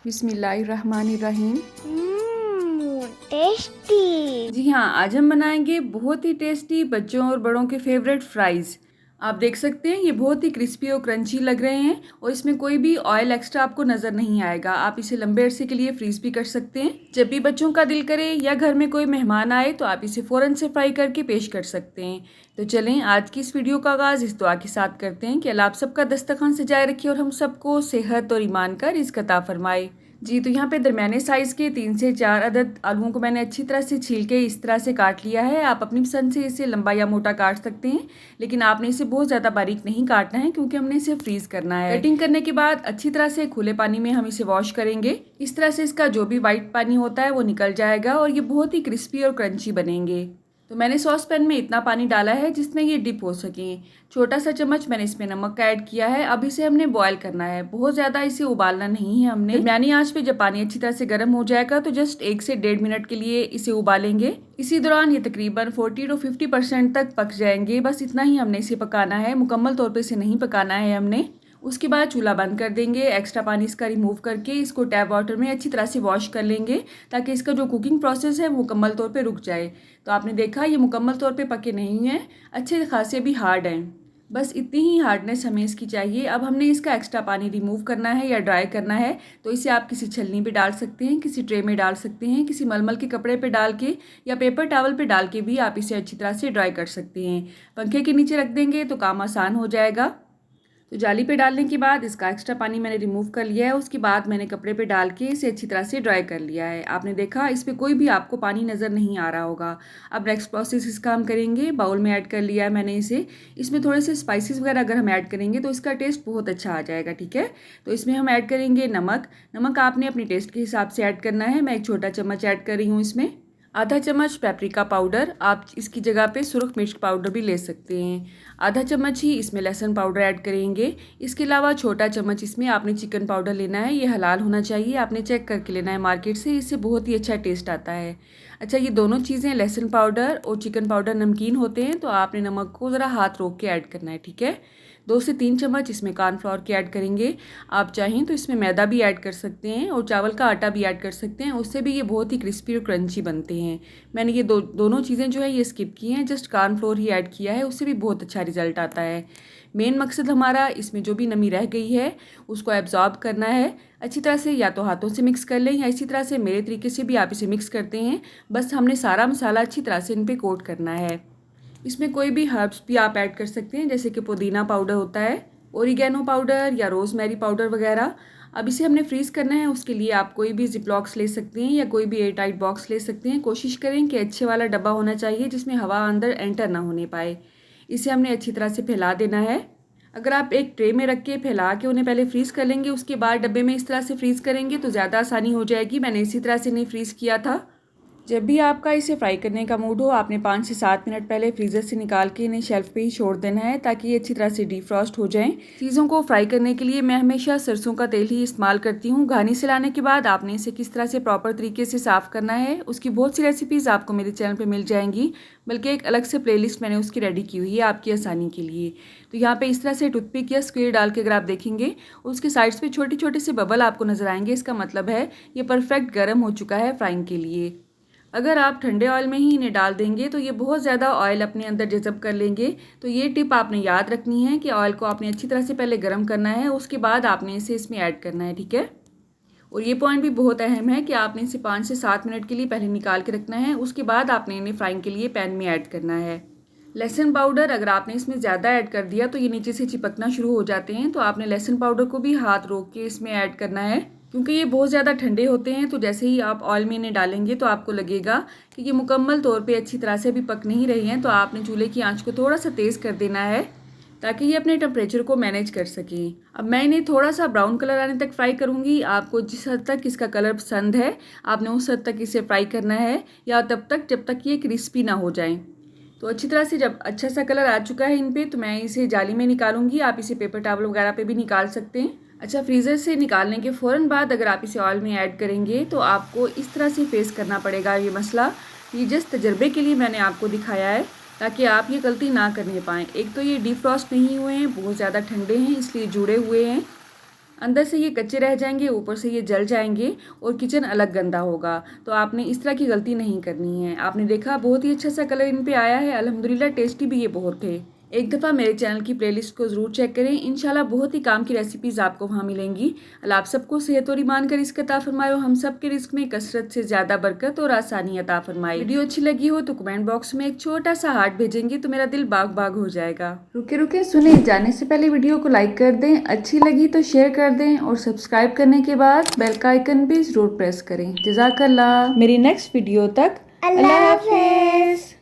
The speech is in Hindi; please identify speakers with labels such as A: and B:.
A: बिस्मिल्लाहिर्रहमानिर्रहीम।
B: टेस्टी।
A: जी हाँ, आज हम बनाएंगे बहुत ही टेस्टी बच्चों और बड़ों के फेवरेट फ्राइज़। आप देख सकते हैं ये बहुत ही क्रिस्पी और क्रंची लग रहे हैं और इसमें कोई भी ऑयल एक्स्ट्रा आपको नज़र नहीं आएगा। आप इसे लंबे अरसे के लिए फ्रीज भी कर सकते हैं। जब भी बच्चों का दिल करे या घर में कोई मेहमान आए तो आप इसे फ़ौरन से फ्राई करके पेश कर सकते हैं। तो चलें आज की इस वीडियो का आगाज़ इस दुआ के साथ करते हैं कि अल्लाह आप सबका दस्तरखान सजाए रखे और हम सबको सेहत और ईमान का रिज़्क़ अता फरमाए। जी, तो यहाँ पे दरमियाने साइज़ के 3 से 4 अदद आलूओं को मैंने अच्छी तरह से छील के इस तरह से काट लिया है। आप अपनी पसंद से इसे लंबा या मोटा काट सकते हैं, लेकिन आपने इसे बहुत ज़्यादा बारीक नहीं काटना है क्योंकि हमने इसे फ्रीज़ करना है। कटिंग करने के बाद अच्छी तरह से खुले पानी में हम इसे वॉश करेंगे। इस तरह से इसका जो भी वाइट पानी होता है वो निकल जाएगा और ये बहुत ही क्रिस्पी और क्रंची बनेंगे। तो मैंने सॉस पैन में इतना पानी डाला है जिसमें ये डिप हो सकें। छोटा सा चम्मच मैंने इसमें नमक का ऐड किया है। अब इसे हमने बॉयल करना है, बहुत ज़्यादा इसे उबालना नहीं है हमने। दरमियानी आंच पे जब पानी अच्छी तरह से गर्म हो जाएगा तो जस्ट 1 से 1.5 मिनट के लिए इसे उबालेंगे। इसी दौरान ये तकरीबन 40 to 50% तक पक जाएंगे। बस इतना ही हमने इसे पकाना है, मुकम्मल तौर पर इसे नहीं पकाना है हमने। उसके बाद चूल्हा बंद कर देंगे। एक्स्ट्रा पानी इसका रिमूव करके इसको टैप वाटर में अच्छी तरह से वॉश कर लेंगे ताकि इसका जो कुकिंग प्रोसेस है वो मुकम्मल तौर पे रुक जाए। तो आपने देखा ये मुकम्मल तौर पे पके नहीं हैं, अच्छे खासे भी हार्ड हैं। बस इतनी ही हार्डनेस हमें इसकी चाहिए। अब हमने इसका एक्स्ट्रा पानी रिमूव करना है या ड्राई करना है। तो इसे आप किसी छलनी पे डाल सकते हैं, किसी ट्रे में डाल सकते हैं, किसी मलमल के कपड़े पे डाल के या पेपर टॉवल पे डाल के भी आप इसे अच्छी तरह से ड्राई कर सकते हैं। पंखे के नीचे रख देंगे तो काम आसान हो जाएगा। तो जाली पे डालने के बाद इसका एक्स्ट्रा पानी मैंने रिमूव कर लिया है। उसके बाद मैंने कपड़े पे डाल के इसे अच्छी तरह से ड्राई कर लिया है। आपने देखा इस पर कोई भी आपको पानी नज़र नहीं आ रहा होगा। अब नेक्स्ट प्रोसेस इसका हम करेंगे। बाउल में ऐड कर लिया है मैंने इसे। इसमें थोड़े से स्पाइसेस वगैरह अगर हम ऐड करेंगे तो इसका टेस्ट बहुत अच्छा आ जाएगा, ठीक है। तो इसमें हम ऐड करेंगे नमक। नमक आपने अपने टेस्ट के हिसाब से ऐड करना है। मैं 1 छोटा चम्मच ऐड कर रही हूँ इसमें। आधा चम्मच पेपरिका पाउडर, आप इसकी जगह पे सुरख मिर्च पाउडर भी ले सकते हैं। आधा चम्मच ही इसमें लहसुन पाउडर ऐड करेंगे। इसके अलावा छोटा चम्मच इसमें आपने चिकन पाउडर लेना है। ये हलाल होना चाहिए, आपने चेक करके लेना है मार्केट से, इससे बहुत ही अच्छा टेस्ट आता है। अच्छा, ये दोनों चीज़ें लहसुन पाउडर और चिकन पाउडर नमकीन होते हैं तो आपने नमक को ज़रा हाथ रोक के ऐड करना है, ठीक है। 2 से 3 चम्मच इसमें कॉर्नफ्लोर के ऐड करेंगे। आप चाहें तो इसमें मैदा भी ऐड कर सकते हैं और चावल का आटा भी ऐड कर सकते हैं, उससे भी ये बहुत ही क्रिस्पी और क्रंची बनते हैं। मैंने ये दोनों चीज़ें जो है ये स्किप की हैं, जस्ट कॉर्नफ्लोर ही ऐड किया है, उससे भी बहुत अच्छा रिजल्ट आता है। मेन मकसद हमारा इसमें जो भी नमी रह गई है उसको एब्जॉर्ब करना है अच्छी तरह से। या तो हाथों से मिक्स कर लें या इसी तरह से मेरे तरीके से भी आप इसे मिक्स करते हैं। बस हमने सारा मसाला अच्छी तरह से इन पर कोट करना है। इसमें कोई भी हर्ब्स भी आप ऐड कर सकते हैं, जैसे कि पुदीना पाउडर होता है, ओरिगेनो पाउडर या रोज़मेरी पाउडर वगैरह। अब इसे हमने फ्रीज़ करना है। उसके लिए आप कोई भी जिपलॉक्स ले सकते हैं या कोई भी एयर टाइट बॉक्स ले सकते हैं। कोशिश करें कि अच्छे वाला डब्बा होना चाहिए जिसमें हवा अंदर एंटर ना होने पाए। इसे हमने अच्छी तरह से फैला देना है। अगर आप एक ट्रे में रख के फैला के उन्हें पहले फ्रीज़ कर लेंगे, उसके बाद डब्बे में इस तरह से फ्रीज़ करेंगे तो ज़्यादा आसानी हो जाएगी। मैंने इसी तरह से नहीं फ्रीज़ किया था। जब भी आपका इसे फ्राई करने का मूड हो, आपने 5 से 7 मिनट पहले फ्रीज़र से निकाल के इन्हें शेल्फ पे ही छोड़ देना है ताकि ये अच्छी तरह से डीफ्रॉस्ट हो जाएं। चीज़ों को फ्राई करने के लिए मैं हमेशा सरसों का तेल ही इस्तेमाल करती हूँ। घानी से लाने के बाद आपने इसे किस तरह से प्रॉपर तरीके से साफ़ करना है उसकी बहुत सी रेसिपीज़ आपको मेरे चैनल पर मिल जाएंगी, बल्कि एक अलग से प्लेलिस्ट मैंने उसकी रेडी की हुई है आपकी आसानी के लिए। तो यहाँ पे इस तरह से टूथपिक या स्क्वेयर डाल के अगर आप देखेंगे उसके साइड्स पे छोटे छोटे से बबल आपको नजर आएंगे, इसका मतलब है ये परफेक्ट गर्म हो चुका है फ्राइंग के लिए। अगर आप ठंडे ऑयल में ही इन्हें डाल देंगे तो ये बहुत ज़्यादा ऑयल अपने अंदर जज़ब कर लेंगे। तो ये टिप आपने याद रखनी है कि ऑयल को आपने अच्छी तरह से पहले गर्म करना है, उसके बाद आपने इसे इसमें ऐड करना है, ठीक है। और ये पॉइंट भी बहुत अहम है कि आपने इसे 5 से 7 मिनट के लिए पहले निकाल के रखना है, उसके बाद आपने इन्हें फ्राइंग के लिए पैन में ऐड करना है। लहसुन पाउडर अगर आपने इसमें ज़्यादा ऐड कर दिया तो ये नीचे से चिपकना शुरू हो जाते हैं, तो आपने लहसुन पाउडर को भी हाथ रोक के इसमें ऐड करना है क्योंकि ये बहुत ज़्यादा ठंडे होते हैं। तो जैसे ही आप ऑयल में इन्हें डालेंगे तो आपको लगेगा कि ये मुकम्मल तौर पे अच्छी तरह से भी पक नहीं रही हैं, तो आपने चूल्हे की आंच को थोड़ा सा तेज़ कर देना है ताकि ये अपने टेम्परेचर को मैनेज कर सकें। अब मैं इन्हें थोड़ा सा ब्राउन कलर आने तक फ्राई करूँगी। आपको जिस हद तक इसका कलर पसंद है आपने उस हद तक इसे फ्राई करना है, या तब तक जब तक ये क्रिस्पी ना हो जाए। तो अच्छी तरह से जब अच्छा सा कलर आ चुका है इन पे तो मैं इसे जाली में निकालूंगी। आप इसे पेपर टॉवल वगैरह पे भी निकाल सकते हैं। अच्छा, फ्रीज़र से निकालने के फ़ौरन बाद अगर आप इसे ऑयल में ऐड करेंगे तो आपको इस तरह से फेस करना पड़ेगा ये मसला। ये जिस तजर्बे के लिए मैंने आपको दिखाया है ताकि आप ये गलती ना करने पाएँ। एक तो ये डीफ्रॉस्ट नहीं हुए हैं, बहुत ज़्यादा ठंडे हैं इसलिए जुड़े हुए हैं। अंदर से ये कच्चे रह जाएंगे, ऊपर से ये जल जाएंगे और किचन अलग गंदा होगा। तो आपने इस तरह की गलती नहीं करनी है। आपने देखा बहुत ही अच्छा सा कलर इन पे आया है, अल्हम्दुलिल्लाह टेस्टी भी ये बहुत थे। एक दफ़ा मेरे चैनल की प्लेलिस्ट को ज़रूर चेक करें, इंशाल्लाह बहुत ही काम की रेसिपीज़ आपको वहाँ मिलेंगी। अल्लाह आप सबको सेहत और ईमान का रिज़्क अता फरमाए और हम सब के रिज़्क में कसरत से ज़्यादा बरकत और आसानी अता फरमाए। वीडियो अच्छी लगी हो तो कमेंट बॉक्स में एक छोटा सा हार्ट भेजेंगे तो मेरा दिल बाग बाग हो जाएगा। रुके रुके सुने, जाने से पहले वीडियो को लाइक कर दें, अच्छी लगी तो शेयर कर दें और सब्सक्राइब करने के बाद बेल का आइकन भी ज़रूर प्रेस करें। जज़ाकल्लाह। मेरी नेक्स्ट वीडियो तक अल्लाह हाफिज़।